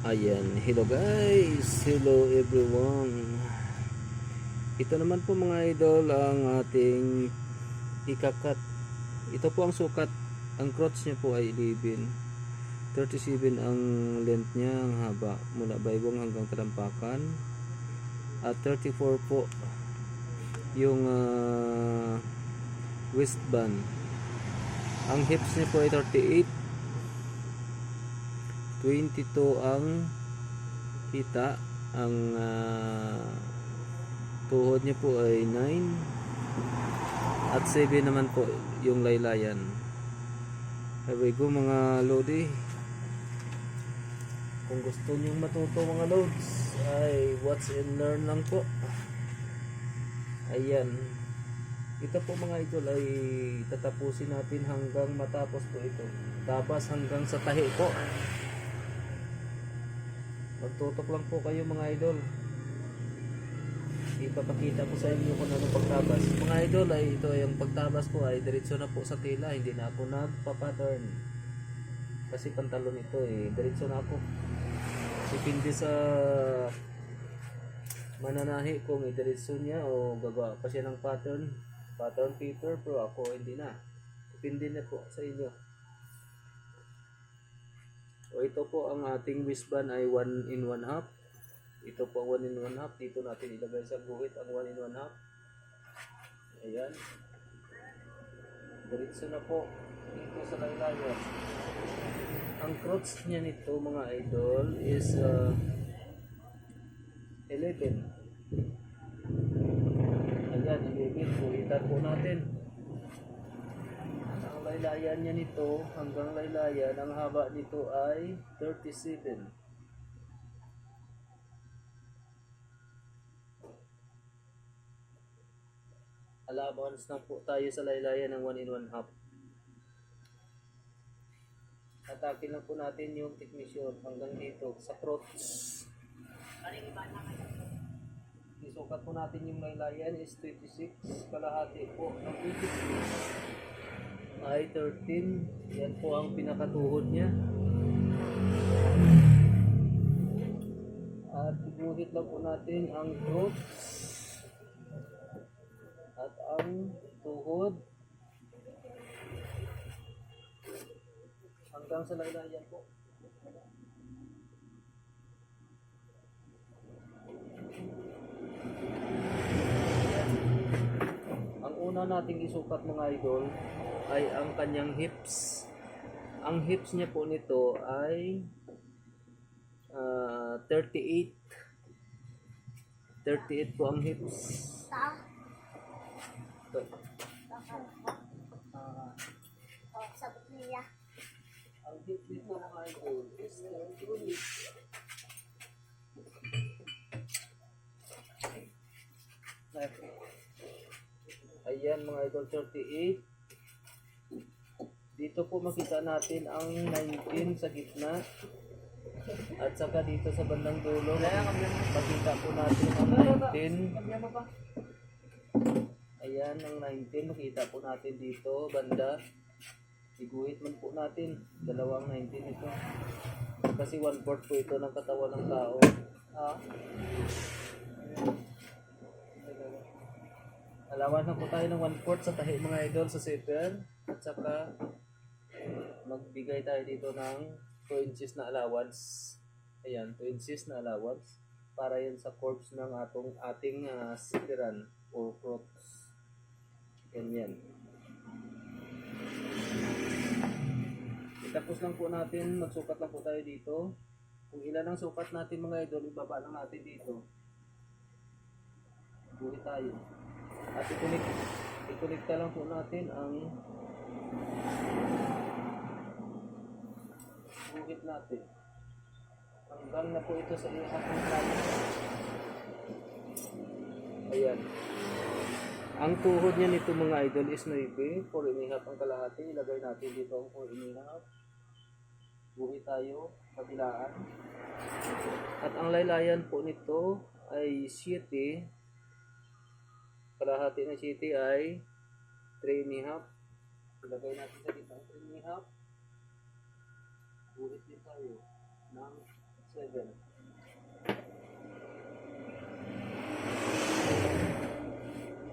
Ayan, hello guys, hello everyone. Ito naman po mga idol ang ating ikakat. Ito po ang sukat. Ang crotch niya po ay 11, 37 ang length niya, ang haba mula baybong hanggang talampakan, at 34 po yung waistband. Ang hips niya po ay 38, 22 ang kita, ang tuhod niya po ay 9 at 7 naman po yung laylayan. Here we go mga lodi. Kung gusto niyo matuto mga lods ay watch and learn lang po. Ayan, ito po mga idol ay tatapusin natin hanggang matapos po ito, tapos hanggang sa tahi po. Magtutok lang po kayo mga idol. Ipapakita ko sa inyo kung ano pagtabas. Mga idol, ay ito yung pagtabas ko ay diretso na po sa tela. Hindi na ako nagpa-pattern. Kasi pantalon ito diretso na ako. Depende sa mananahi kung diretso niya o gagawa pa siya ng pattern paper, pero ako hindi na. Depende na po sa inyo. O ito po ang ating waistband ay 1 in 1/2. Ito po ang 1 in 1/2. Dito natin ilagay sa guhit ang 1 in 1/2. Ayan. Diretso na po dito sa laylayan. Ang crotch niya nito mga idol is 11. Ayan, 11. Guhitan po natin. Ang laylayan niya nito hanggang laylayan, ang haba nito ay 37. Allowance na po tayo sa laylayan ng 1 in 1/2. Atakin lang po natin yung technician hanggang dito sa crotch. Isukat po natin yung laylayan is 26. Kalahati po ng 26 ay 13. Yan po ang pinakatuhod niya. At iguhit lang po natin ang crotch at ang tuhod hanggang sa laylayan po. Ang una nating isukat mga idol ay ang kanyang hips. Ang hips niya po nito ay 38. 38 po ang hips. Ang hips nito mga idol is 38. Ayan mga idol, 38. Dito po makita natin ang 19 sa gitna. At saka dito sa bandang dulo, makita po natin ang 19. Ayan, ang 19, makita po natin dito, banda. Iguhit man po natin, dalawang 19 ito. Kasi 1/4 po ito ng katawan ng tao. Alawan na po tayo ng 1/4 sa tahi mga idol sa zipper. At saka magbigay tayo dito ng 2 inches na allowance. Ayan, 2 inches na allowance para yan sa corpse ng ating zipperan or crotch. Ganyan. Tapos lang po natin, magsukat lang po tayo dito. Kung ilan ang sukat natin mga idol, ibaba lang natin dito. Buhi tayo. At ikulikta lang po natin ang guhit natin. Hanggang na po ito sa ihat ng tayo. Ayan. Ang tuhod niya nito mga idol is 9, 4.5 ang kalahati. Ilagay natin dito ang 4.5. Buhi tayo, kabilaan. At ang laylayan po nito ay 7. Kalahati ng 7 ay 3.5. Ilagay natin sa dito ang 3.5. Buhit din tayo ng 7.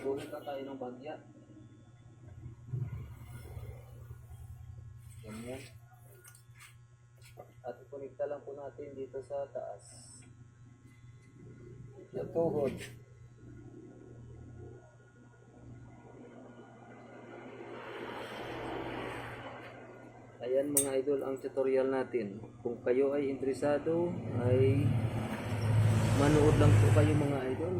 Guhit na tayo ng bagya. Ganyan. At ikonekta lang po natin dito sa taas. Sa tuhod. Ayan mga idol ang tutorial natin. Kung kayo ay interesado ay manood lang po kayo mga idol.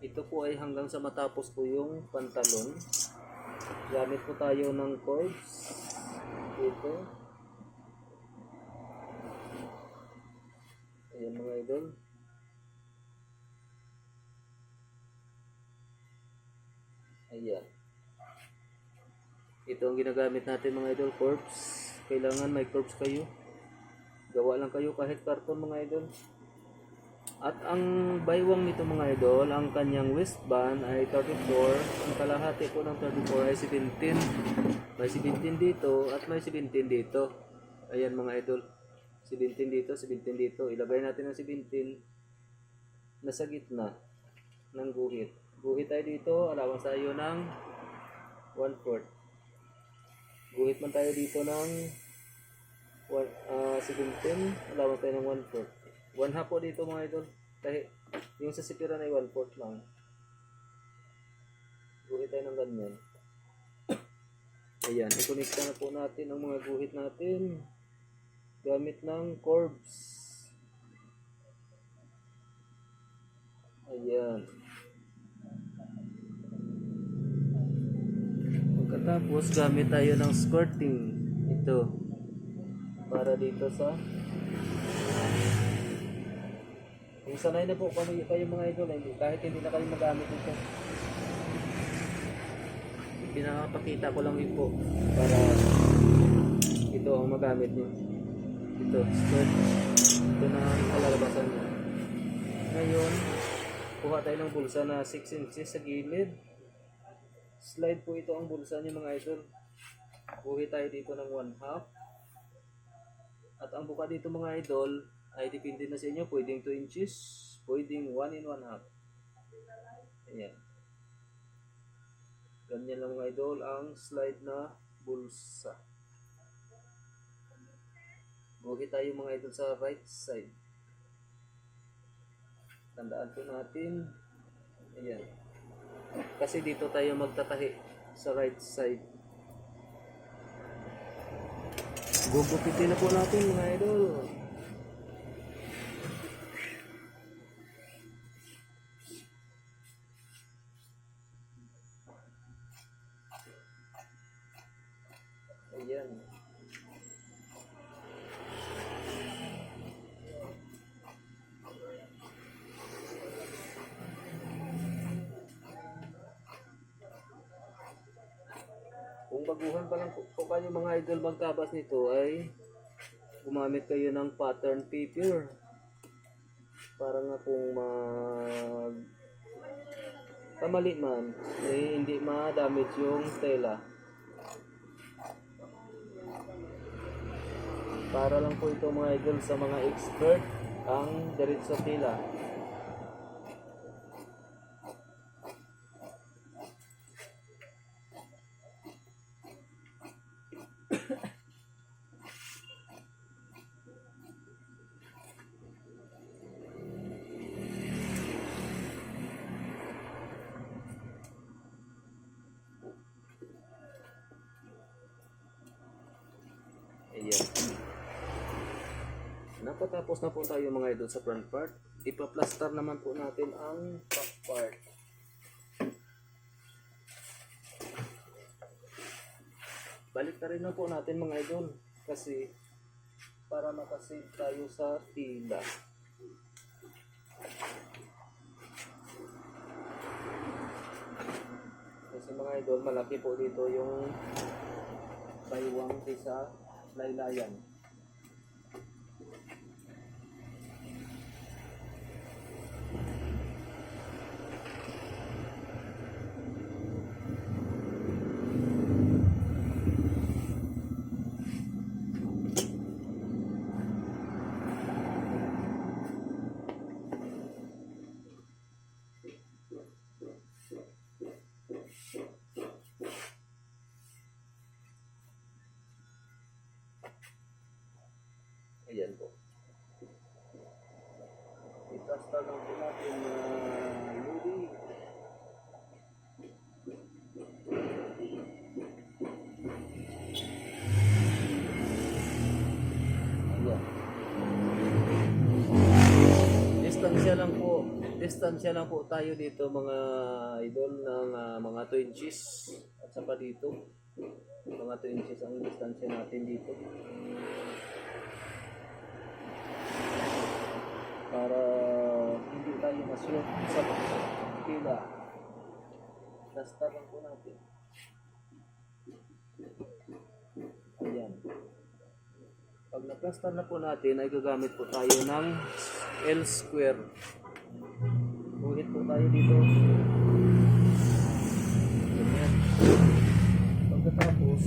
Ito po ay hanggang sa matapos po yung pantalon. Gamit po tayo ng cords dito. Ayan mga idol. Ayan. Ito ang ginagamit natin mga idol, cords. Kailangan may cords kayo. Gawa lang kayo kahit karton mga idol. At ang baywang nito mga idol, ang kanyang waistband ay 34. Ang kalahati po ng 34 ay 17. May 17 dito at may 17 dito. Ayan mga idol. 17 dito, 17 dito. Ilagay natin ang 17 nasa gitna ng guhit. Guhit tayo dito, allowance tayo ng 1/4. Guhit man tayo dito ng 17, allowance tayo ng 1/4. 1/2 po dito mga idol. Kahit yung sa sipiran ay 1/4 lang. Guhit tayo ng ganyan. Ayan, ikonekta na po natin ang mga guhit natin gamit ng cords. Ayan. Pagkatapos gamit tayo ng skirting. Ito. Para dito sa kung sanay na po kayo mga idol, kahit hindi na kayo magamit ito. Pinapakita ko lang yun po para ito ang magamit nyo. Ito, skirt. Ito na ang kalalabasan nyo. Ngayon, kuha tayo ng bulsa na 6 inches sa gilid. Slide po ito ang bulsa nyo mga idol. Kuhi tayo dito ng 1/2. At ang buka dito mga idol ay depende na sa inyo. Pwedeng 2 inches, pwedeng 1 and 1/2. Ayan. Ganyan lang mga idol ang slide na bulsa. Guhit tayo mga idol sa right side. Tandaan po natin. Ayan. Kasi dito tayo magtatahi sa right side. Gugupitin na po natin mga idol. Ayan. Kung baguhan pa lang po kayo mga idol magtabas nito ay gumamit kayo ng pattern paper para nga kung kamali man eh, hindi ma-damage yung tela. Para lang po ito mga idol sa mga expert ang diretso tela. Ayan. Nakatapos na po tayo mga idol sa front part. Ipa-plaster naman po natin ang back part. Balik na rin na po natin mga idol kasi para makasave tayo sa tila. Kasi mga idol, malaki po dito yung baywang sa laylayan. Ayan po. Itasta lang po natin na loading. Ayan. Distansya lang po tayo dito mga idol ng mga 2 inches at saka dito mga 2 inches ang distansya natin dito para hindi tayo ma-short sa pila. Dasta lang po natin. Ayan. Pag na-plaster na po natin ay gagamit po tayo ng L square. Guhit po tayo dito. Ganyan. Pagkatapos,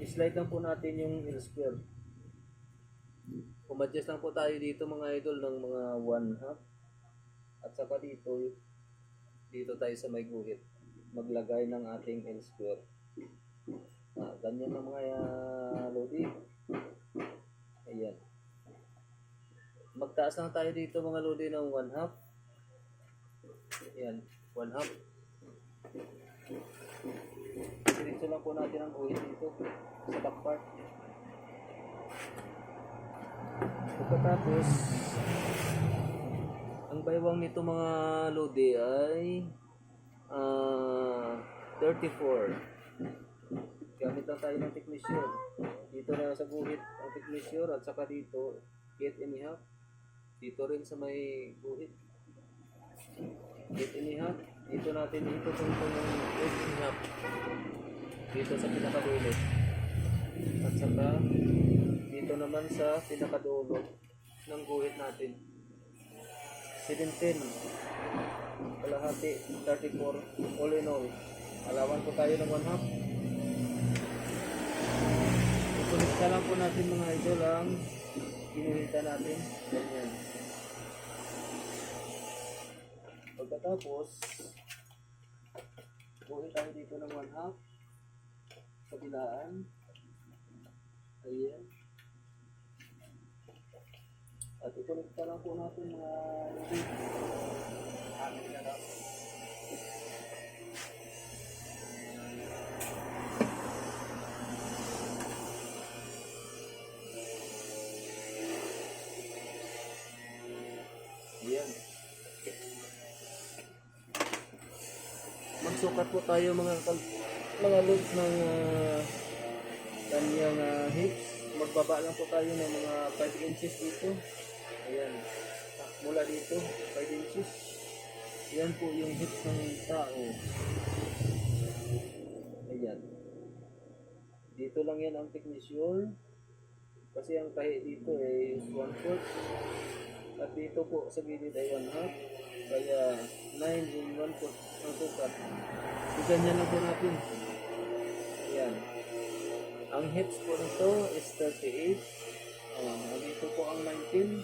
slide lang po natin yung L square. Umadjust lang po tayo dito mga idol ng mga 1/2. At saka dito tayo sa may guhit. Maglagay ng ating L square. Ganyan ang mga loading. Ayan. Magtaas lang tayo dito mga loading ng 1/2. Ayan, 1/2. Diretso lang po natin ang guhit dito sa back part. Pagkatapos, ang baywang nito mga lodi ay 34. Gamit lang tayo ng thick measure. Dito na sa guhit ang thick measure at saka dito 8.5. Dito rin sa may guhit 8.5. Dito natin ito ng 8.5 dito sa pinakadulo at saka dito naman sa pinakadulo ng guhit natin 17 kalahati 34 all in all. Alawan po tayo ng 1/2. Ikulit lang po natin mga idol ang kinuhita natin. Ganyan. Pagkatapos, guhit tayo dito ng 1/2. Kabilaan. Ayan. At ikulit lang po natin mga amin na lang. Ayan. Magsukat po tayo mga loops ng kanyang hips. Magbaba lang po tayo ng mga 5 inches dito. Ayan. Mula dito, 5 inches. Ayan po yung hips ng tao. Ayan. Dito lang yan ang thick measure. Kasi ang tahi dito ay 1/4. At dito po sa gilid ay 1/2. Kaya 9 in 1/4 ang sukat. Ganyan lang po natin. Ayan. Ang hips po nito is 38. Dito po ang 19.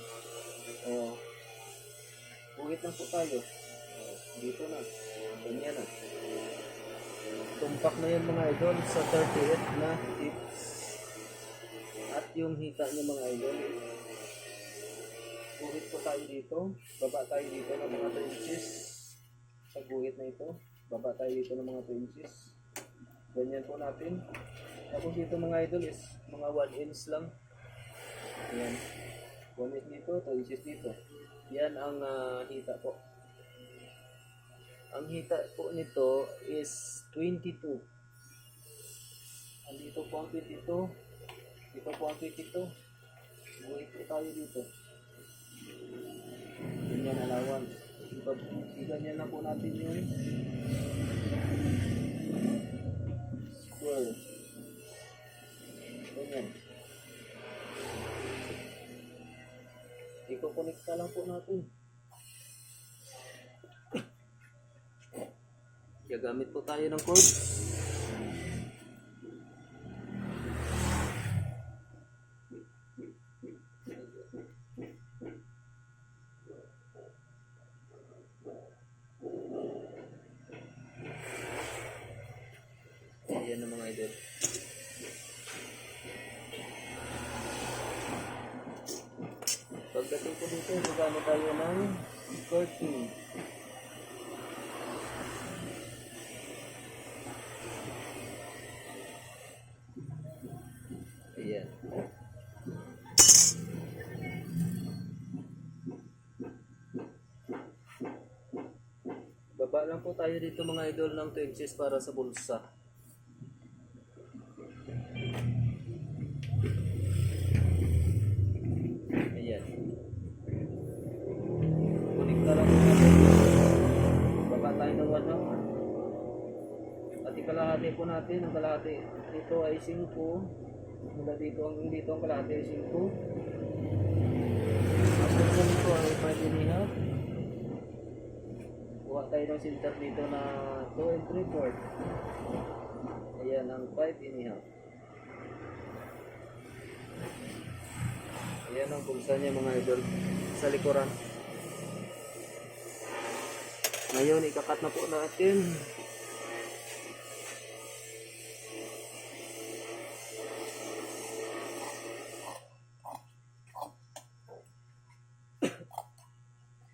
Buhit lang po tayo. Dito na. Ganyan na. Tumpak na yan mga idol sa 38 na hips. At yung hita niya mga idol, guhit po tayo dito. Baba tayo dito ng mga 2 inches. Sa guhit na ito. Baba tayo dito ng mga 2 inches. Ganyan po natin. Tapos dito mga idol is mga 1 inch lang. Ayan. 1 inch dito, 2 inches dito. Yan ang hita po. Ang hita po nito is 22. Andito po ang 22. Dito po ang 22. Guhit po tayo dito. Ganyan alawan. Ganyan na po natin yung square. Ganyan. Iko-connecta lang po natin. Gagamit po tayo ng cord. Ayan na mga idol. dito, gagamit tayo ng curtain. Ayan. Baba lang po tayo dito mga idol ng 2 inches para sa bulsa. Ayan. Kunik na lang po natin. Baba tayo ng 1 half. At ikalahati po natin. Ang kalahati dito ay 5. Mula dito ang kalahati ay 5. Ang bulsa nito ay 5 and a half. Kuha tayo ng center dito na 2 and 3/4. Ayan ang 5 and a half. Ayan ang bulsa niya mga idol sa likuran. Ngayon ikakat na po natin.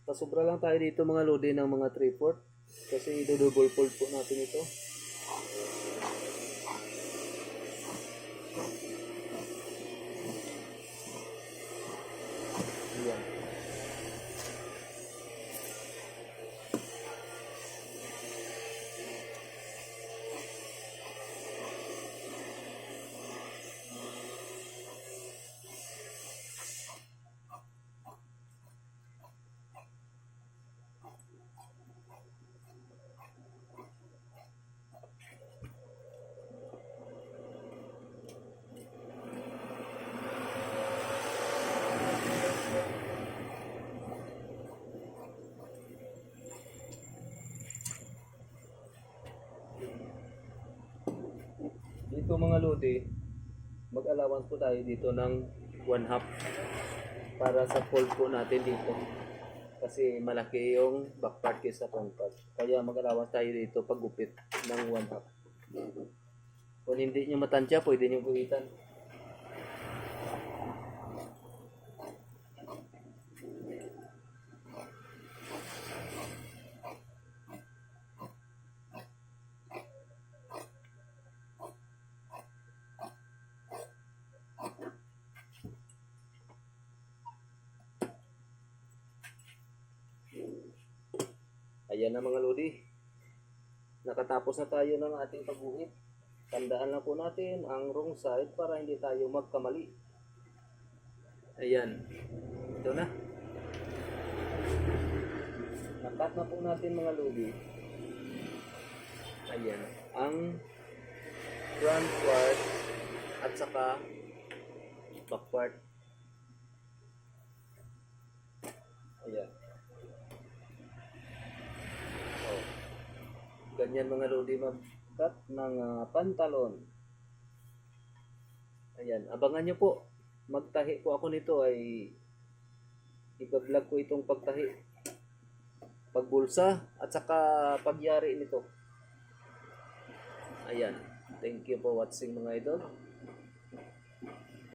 Pasobra lang tayo dito mga lodi ng mga 3/4 kasi double fold po natin ito. Ayan. Dito mga lodi, mag-allowance po tayo dito ng 1 half para sa fold po natin dito. Kasi malaki yung back part kaysa front part. Kaya mag-allowance tayo dito pag gupit ng 1 half. Kung hindi nyo matansya, pwede nyo guhitan. Ayan na mga lodi. Nakatapos na tayo ng ating pagguhit. Tandaan lang po natin ang wrong side para hindi tayo magkamali. Ayan. Ito na. Nakat na po natin mga lodi. Ayan. Ang front part at saka back part. Ayan. Ganyan mga lodi mag-cut ng pantalon. Ayan, abangan nyo po. Magtahi po ako nito ay i-vlog ko itong pagtahi. Pagbulsa at saka pagyari nito. Ayan. Thank you for watching mga idol.